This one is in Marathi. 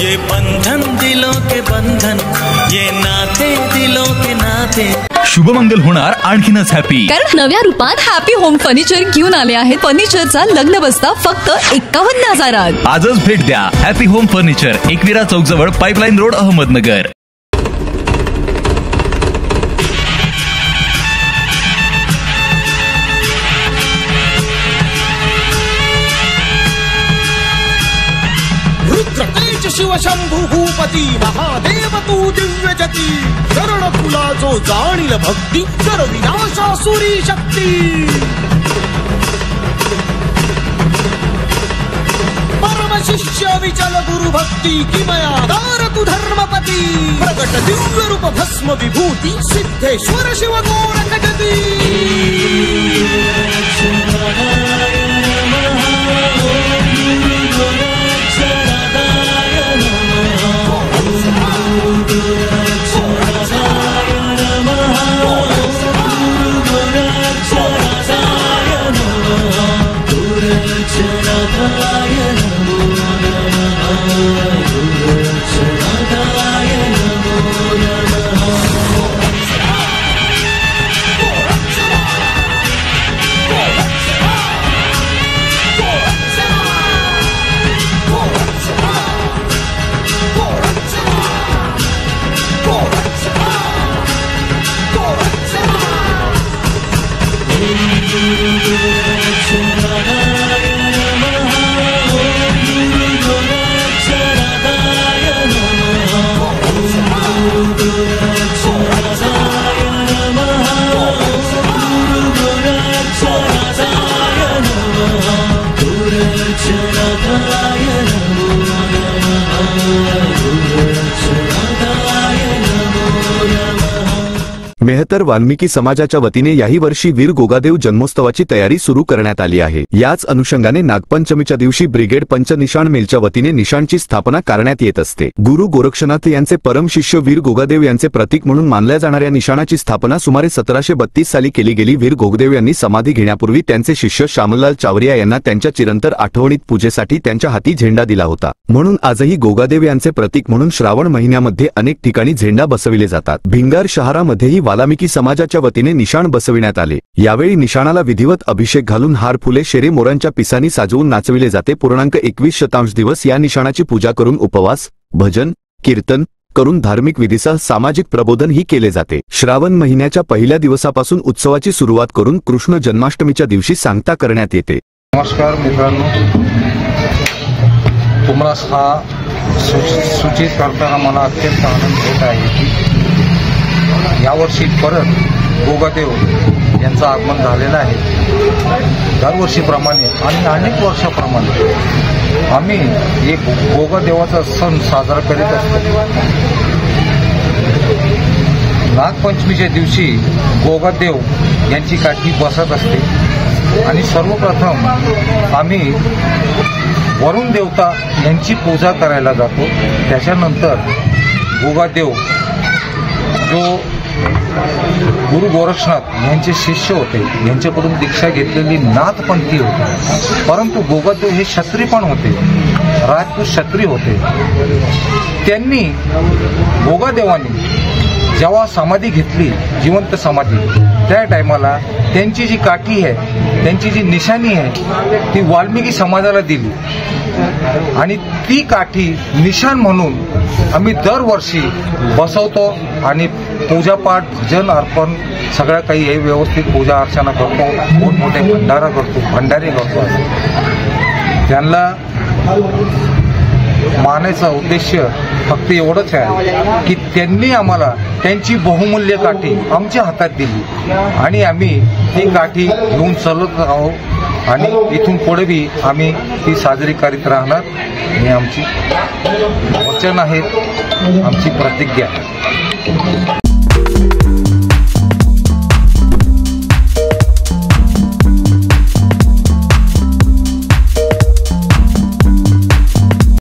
ये बंधन दिलों के बंधन, ये नाते दिलों के नाते। शुभमंगल होणार आणखीनच हॅपी, कारण नव्या रूपात हॅपी होम फर्निचर घेऊन आले आहेत. फर्निचरचा लग्न बस्ता फक्त 51,000. आजच भेट द्या हॅपी होम फर्निचर, एकविरा चौक जवळ, पाइपलाइन रोड, अहमदनगर. शिव शंभू भूपती महादेव तू दिव्य जती, शरण तुला जो जाणील भक्ती, कर विनाशासुरी शक्ती. परम शिष्य विचल गुरु भक्ती, किमयादार तू धर्मपती. प्रगट दिव्य रूप भस्म विभूती, सिद्धेश्वर शिव गोरख जती. मेहतर वाल्मिकी समाजाच्या वतीने याही वर्षी वीर गोगादेव जन्मोत्सवाची तयारी सुरू करण्यात आली आहे. याच अनुषंगाने नागपंचमीच्या दिवशी ब्रिगेड पंचनिशाण मेलच्या वतीने निशाणची स्थापना करण्यात येत असते. गुरु गोरक्षनाथ यांचे परम शिष्य वीर गोगादेव यांचे प्रतीक म्हणून मानल्या जाणाऱ्या निशाणाची स्थापना सुमारे 1732 साली केली गेली. वीर गोगदेव यांनी समाधी घेण्यापूर्वी त्यांचे शिष्य श्यामलाल चावरिया यांना त्यांच्या चिरंतर आठवणीत पूजेसाठी त्यांच्या हाती झेंडा दिला होता. म्हणून आजही गोगादेव यांचे प्रतीक म्हणून श्रावण महिन्यामध्ये अनेक ठिकाणी झेंडा बसविले जातात. भिंगार शहरामध्येही वाल्मिकी समाजाच्या वतीने निशाण बसविण्यात आले. यावेळी निशाणाला विधिवत अभिषेक घालून हार, फुले, शेरे, मोरांच्या पिसांनी साजवून नाचविले जाते. पूर्णांक 21 दिवस या निशाणाची पूजा करून उपवास, भजन, कीर्तन करून धार्मिक विधीसह सामाजिक प्रबोधन ही केले जाते. श्रावण महिन्याच्या पहिल्या दिवसापासून उत्सवाची सुरुवात करून कृष्ण जन्माष्टमीच्या दिवशी सांगता करण्यात येते. नमस्कार मित्रांनो, तुम्हाला हा सूचित करताना मला अत्यंत आनंद होत आहे की यावर्षी परत गोगादेव यांचं आगमन झालेलं आहे. दरवर्षीप्रमाणे आणि अनेक वर्षाप्रमाणे आम्ही एक गोगादेवाचा सण साजरा करीत असतो. नागपंचमीच्या दिवशी गोगादेव यांची काठी बसत असते आणि सर्वप्रथम आम्ही वरुण देवता यांची पूजा करायला जातो. त्याच्यानंतर गोगादेव जो गुरु गोरक्षनाथ यांचे शिष्य होते, यांच्याकडून दीक्षा घेतलेली नाथपंथी होते. परंतु गोगादेव हे क्षत्रिय पण होते, राजपूत क्षत्रिय होते. त्यांनी गोगादेवांनी जेव्हा समाधी घेतली, जिवंत समाधी, त्या टायमाला त्यांची जी काठी आहे, त्यांची जी निशाणी आहे, ती वाल्मिकी समाजाला दिली आणि ती काठी निशाण म्हणून आम्ही दरवर्षी बसवतो आणि पूजापाठ, भजन, अर्पण सगळं काही हे व्यवस्थित पूजा अर्चना करतो. मोठमोठे भंडारे करतो. त्यांना मानायचा उद्देश फक्त एवढंच आहे की त्यांनी आम्हाला त्यांची बहुमूल्य काठी आमच्या हातात दिली आणि आम्ही ती काठी घेऊन चालत आहोत आणि इथून पुढे बी आम्ही ती साजरी करीत राहणार. ही आमची वचन आहे, आमची प्रतिज्ञा आहे.